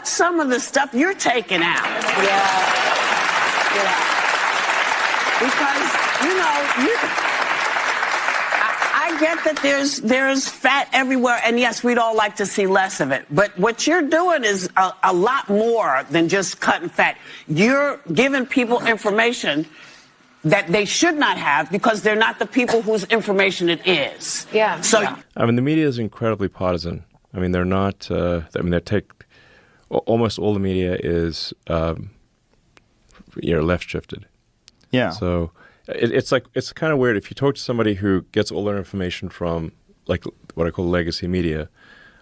cut some of the stuff you're taking out. Yeah. Because, I get that there's fat everywhere, and yes, we'd all like to see less of it. But what you're doing is a lot more than just cutting fat. You're giving people information that they should not have because they're not the people whose information it is. Yeah. So, I mean, the media is incredibly partisan. I mean, they're not. Almost all the media is, left shifted. Yeah. So it's kind of weird if you talk to somebody who gets all their information from like what I call legacy media.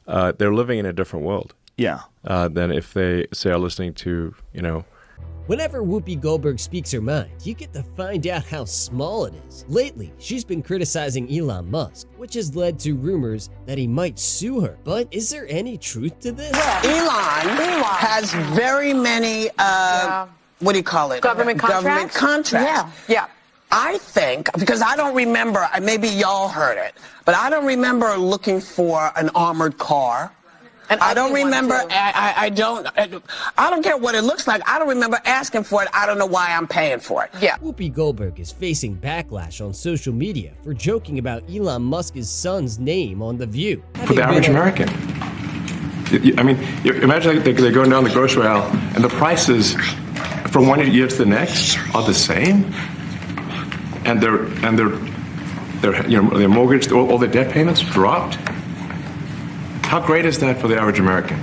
They're living in a different world. Yeah. Than if they say are listening to Whenever Whoopi Goldberg speaks her mind, you get to find out how small it is. Lately, she's been criticizing Elon Musk, which has led to rumors that he might sue her. But is there any truth to this? Elon has very many, what do you call it? Government contracts? Yeah. I think, because I don't remember, maybe y'all heard it, but I don't remember looking for an armored car. And I don't remember, I don't care what it looks like. I don't remember asking for it. I don't know why I'm paying for it. Yeah. Whoopi Goldberg is facing backlash on social media for joking about Elon Musk's son's name on The View. For the average American. I mean, imagine they're going down the grocery aisle and the prices from one year to the next are the same, and their mortgage, all their debt payments dropped. How great is that for the average American?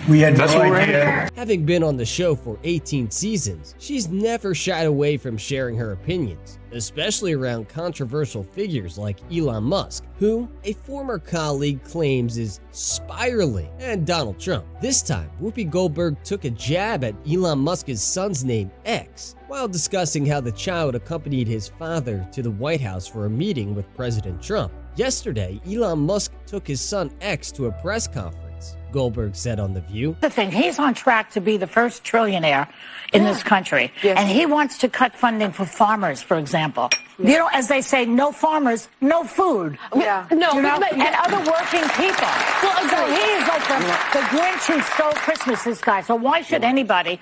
We had That's no what we're idea. Having been on the show for 18 seasons, she's never shied away from sharing her opinions, especially around controversial figures like Elon Musk, who a former colleague claims is spiraling, and Donald Trump. This time, Whoopi Goldberg took a jab at Elon Musk's son's name, X, while discussing how the child accompanied his father to the White House for a meeting with President Trump. Yesterday, Elon Musk took his son X to a press conference, Goldberg said on The View. The thing, he's on track to be the first trillionaire in this country. Yes. And he wants to cut funding for farmers, for example. You know, as they say, no farmers, no food. Yeah. No, and other working people. Well, so he's like the Grinch who stole Christmas, this guy. So why should anybody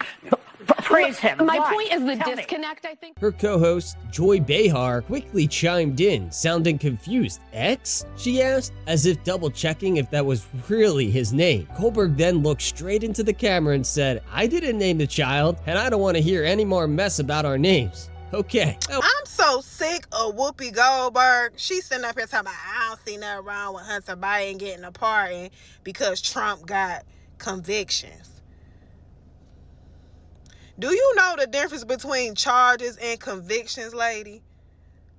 praise him? My Why? point is the Tell me. disconnect, I think. Her co-host, Joy Behar, quickly chimed in, sounding confused. X? She asked, as if double-checking if that was really his name. Goldberg then looked straight into the camera and said, I didn't name the child, and I don't want to hear any more mess about our names. Okay. I'm so sick of Whoopi Goldberg. She's sitting up here talking about, I don't see nothing wrong with Hunter Biden getting a pardon because Trump got convictions. Do you know the difference between charges and convictions, lady?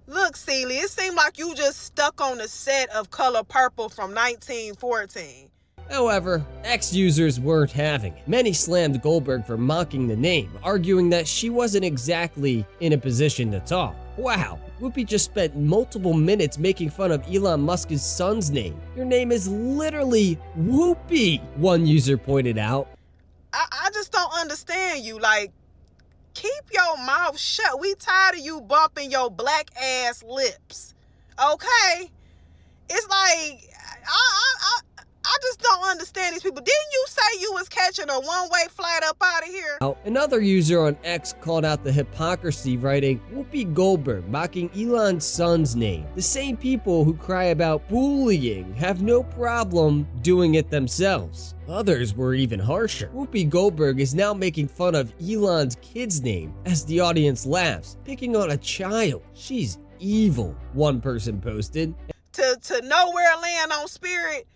Look, Celie, it seemed like you just stuck on the set of Color Purple from 1914. However, X users weren't having it. Many slammed Goldberg for mocking the name, arguing that she wasn't exactly in a position to talk. Wow, Whoopi just spent multiple minutes making fun of Elon Musk's son's name. Your name is literally Whoopi, one user pointed out. I just don't understand you. Like, keep your mouth shut. We tired of you bumping your black ass lips. Okay? It's like, I just don't understand these people. Didn't you say you was catching a one-way flight up out of here? Another user on X called out the hypocrisy, writing, Whoopi Goldberg mocking Elon's son's name. The same people who cry about bullying have no problem doing it themselves. Others were even harsher. Whoopi Goldberg is now making fun of Elon's kid's name as the audience laughs, picking on a child. She's evil, one person posted. To know where to land on spirit,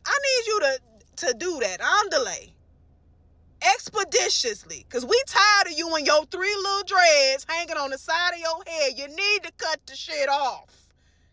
I need you to do that on delay. Expeditiously. Because we tired of you and your three little dreads hanging on the side of your head. You need to cut the shit off.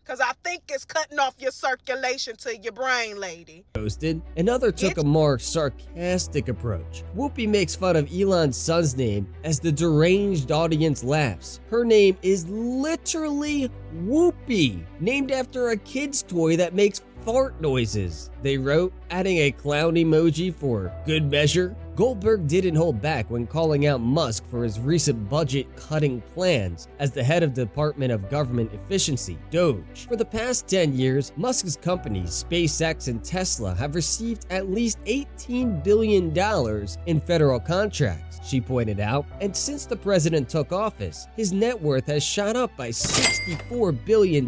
Because I think it's cutting off your circulation to your brain, lady. Posted. Another took a more sarcastic approach. Whoopi makes fun of Elon's son's name as the deranged audience laughs. Her name is literally Whoopi, named after a kid's toy that makes fart noises, they wrote, adding a clown emoji for good measure. Goldberg didn't hold back when calling out Musk for his recent budget-cutting plans as the head of the Department of Government Efficiency, DOGE. For the past 10 years, Musk's companies, SpaceX and Tesla, have received at least $18 billion in federal contracts, she pointed out, and since the president took office, his net worth has shot up by $64 billion,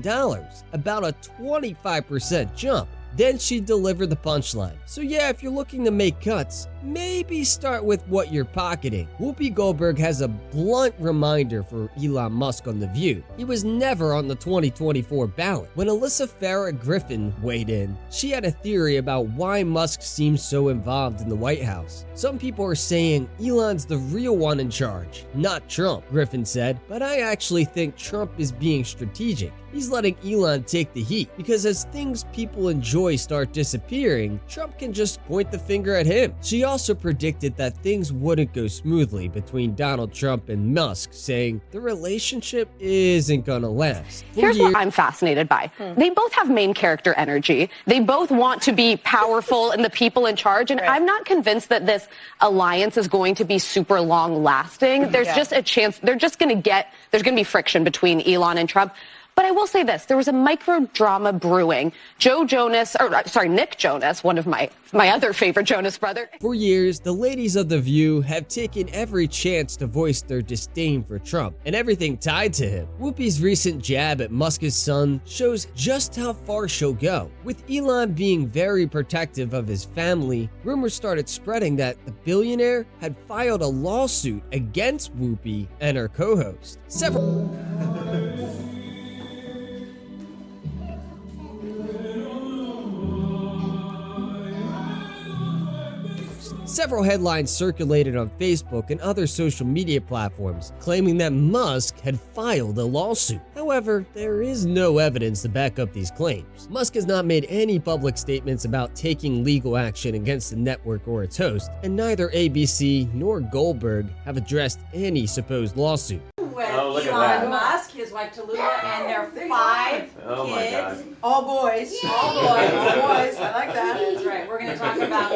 about a 25% jump. Then she delivered the punchline. So yeah, if you're looking to make cuts, maybe start with what you're pocketing. Whoopi Goldberg has a blunt reminder for Elon Musk on The View. He was never on the 2024 ballot. When Alyssa Farah Griffin weighed in, she had a theory about why Musk seems so involved in the White House. Some people are saying Elon's the real one in charge, not Trump, Griffin said, but I actually think Trump is being strategic. He's letting Elon take the heat because as things people enjoy start disappearing, Trump can just point the finger at him. She also predicted that things wouldn't go smoothly between Donald Trump and Musk, saying the relationship isn't gonna last. Here's what I'm fascinated by. They both have main character energy. They both want to be powerful and the people in charge. And I'm not convinced that this alliance is going to be super long lasting. There's just a chance there's going to be friction between Elon and Trump. But I will say this, there was a micro drama brewing. Nick Jonas, one of my other favorite Jonas brother. For years, the ladies of The View have taken every chance to voice their disdain for Trump and everything tied to him. Whoopi's recent jab at Musk's son shows just how far she'll go. With Elon being very protective of his family, rumors started spreading that the billionaire had filed a lawsuit against Whoopi and her co-host. Several headlines circulated on Facebook and other social media platforms claiming that Musk had filed a lawsuit. However, there is no evidence to back up these claims. Musk has not made any public statements about taking legal action against the network or its host, and neither ABC nor Goldberg have addressed any supposed lawsuit. With Elon Musk, his wife Tallulah, and their 5 kids. All boys. All boys. All boys. I like that. That's right. We're going to talk about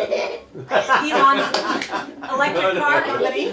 Elon's electric car company.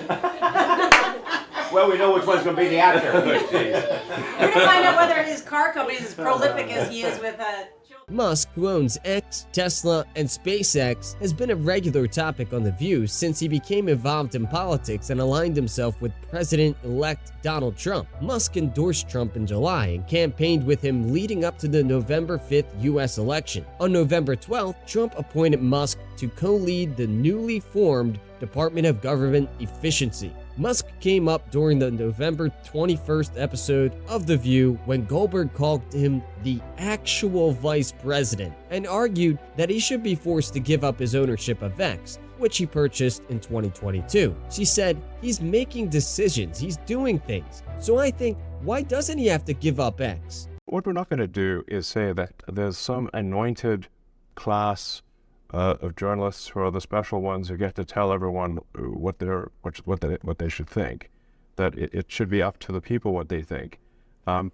Well, we know which one's going to be the actor. We're going to find out whether his car company is as prolific as he is with children. Musk, who owns X, Tesla, and SpaceX, has been a regular topic on The View since he became involved in politics and aligned himself with President-elect Donald Trump. Musk endorsed Trump in July and campaigned with him leading up to the November 5th U.S. election. On November 12th, Trump appointed Musk to co-lead the newly formed Department of Government Efficiency. Musk came up during the November 21st episode of The View when Goldberg called him the actual vice president and argued that he should be forced to give up his ownership of X, which he purchased in 2022. She said, he's making decisions, he's doing things. So I think, why doesn't he have to give up X? What we're not going to do is say that there's some anointed class of journalists who are the special ones who get to tell everyone what they should think. That it should be up to the people what they think. And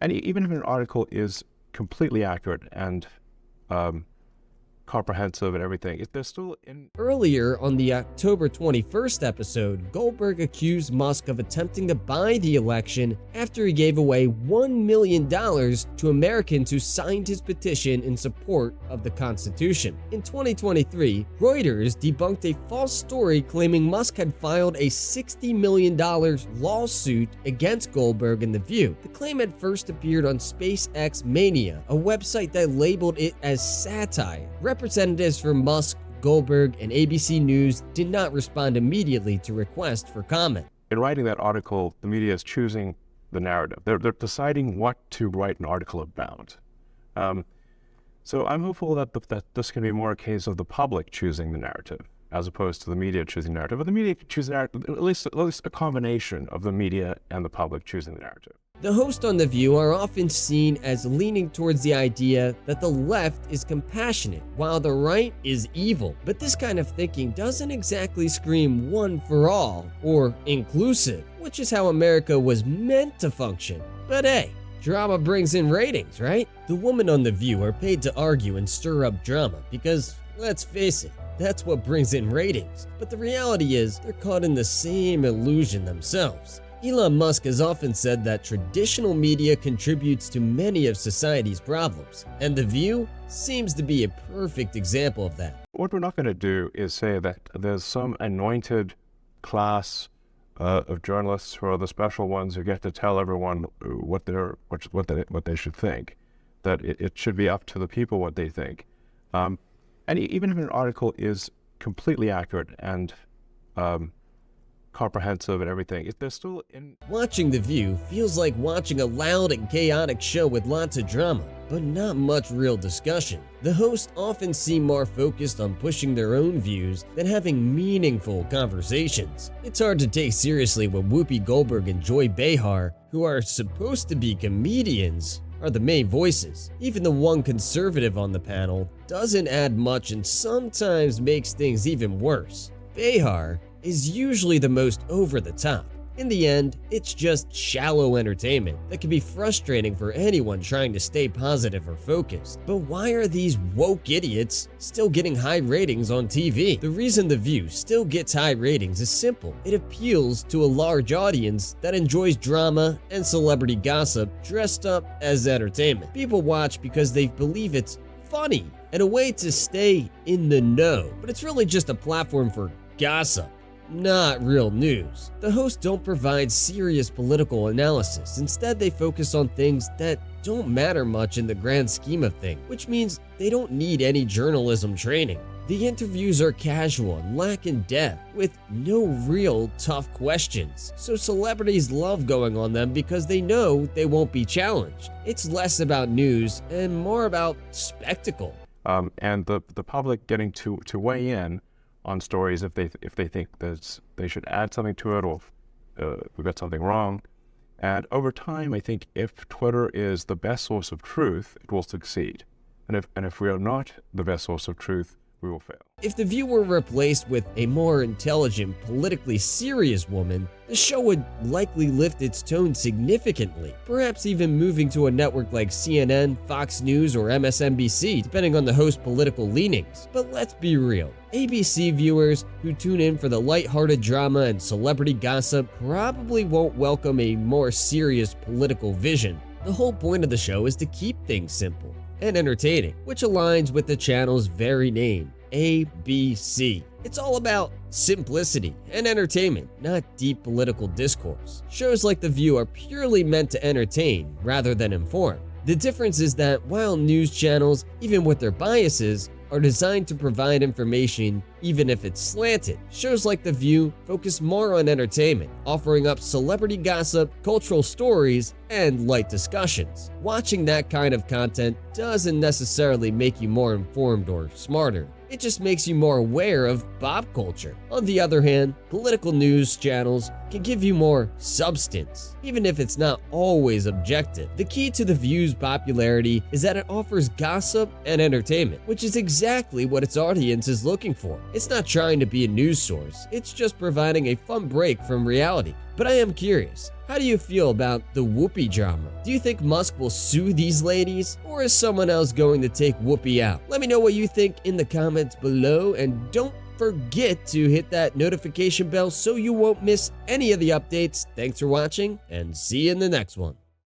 even if an article is completely accurate and comprehensive and everything, if they're still in... Earlier on the October 21st episode, Goldberg accused Musk of attempting to buy the election after he gave away $1 million to Americans who signed his petition in support of the Constitution. In 2023, Reuters debunked a false story claiming Musk had filed a $60 million lawsuit against Goldberg and The View. The claim had first appeared on SpaceX Mania, a website that labeled it as satire. Representatives from Musk, Goldberg, and ABC News did not respond immediately to requests for comment. In writing that article, the media is choosing the narrative. They're deciding what to write an article about. So I'm hopeful that this can be more a case of the public choosing the narrative, as opposed to the media choosing the narrative. But the media choose the narrative, at least a combination of the media and the public choosing the narrative. The hosts on The View are often seen as leaning towards the idea that the left is compassionate, while the right is evil. But this kind of thinking doesn't exactly scream one for all, or inclusive, which is how America was meant to function. But hey, drama brings in ratings, right? The women on The View are paid to argue and stir up drama because, let's face it, That's what brings in ratings. But the reality is, they're caught in the same illusion themselves. Elon Musk has often said that traditional media contributes to many of society's problems, and The View seems to be a perfect example of that. What we're not going to do is say that there's some anointed class of journalists who are the special ones who get to tell everyone what they should think. That it should be up to the people what they think. And even if an article is completely accurate and comprehensive and everything, if they're still in... Watching The View feels like watching a loud and chaotic show with lots of drama, but not much real discussion. The hosts often seem more focused on pushing their own views than having meaningful conversations. It's hard to take seriously when Whoopi Goldberg and Joy Behar, who are supposed to be comedians, are the main voices. Even the one conservative on the panel doesn't add much and sometimes makes things even worse. Behar is usually the most over the top. In the end, it's just shallow entertainment that can be frustrating for anyone trying to stay positive or focused. But why are these woke idiots still getting high ratings on TV? The reason The View still gets high ratings is simple. It appeals to a large audience that enjoys drama and celebrity gossip dressed up as entertainment. People watch because they believe it's funny and a way to stay in the know. But it's really just a platform for gossip, not real news. The hosts don't provide serious political analysis. Instead, they focus on things that don't matter much in the grand scheme of things, which means they don't need any journalism training. The interviews are casual and lack in depth, with no real tough questions. So celebrities love going on them because they know they won't be challenged. It's less about news and more about spectacle. And the public getting to weigh in on stories if they think that they should add something to it, or we got something wrong. And over time, I think if Twitter is the best source of truth, it will succeed. And if we are not the best source of truth, we will fail. If The View were replaced with a more intelligent, politically serious woman, the show would likely lift its tone significantly, perhaps even moving to a network like CNN, Fox News, or MSNBC, depending on the host's political leanings. But let's be real. ABC viewers who tune in for the lighthearted drama and celebrity gossip probably won't welcome a more serious political vision. The whole point of the show is to keep things simple and entertaining, which aligns with the channel's very name, ABC. It's all about simplicity and entertainment, not deep political discourse. Shows like The View are purely meant to entertain rather than inform. The difference is that while news channels, even with their biases, are designed to provide information even if it's slanted, shows like The View focus more on entertainment, offering up celebrity gossip, cultural stories, and light discussions. Watching that kind of content doesn't necessarily make you more informed or smarter. It just makes you more aware of pop culture. On the other hand, political news channels can give you more substance, even if it's not always objective. The key to The View's popularity is that it offers gossip and entertainment, which is exactly what its audience is looking for. It's not trying to be a news source, it's just providing a fun break from reality. But I am curious, how do you feel about the Whoopi drama? Do you think Musk will sue these ladies, or is someone else going to take Whoopi out? Let me know what you think in the comments below, and don't forget to hit that notification bell so you won't miss any of the updates. Thanks for watching, and see you in the next one.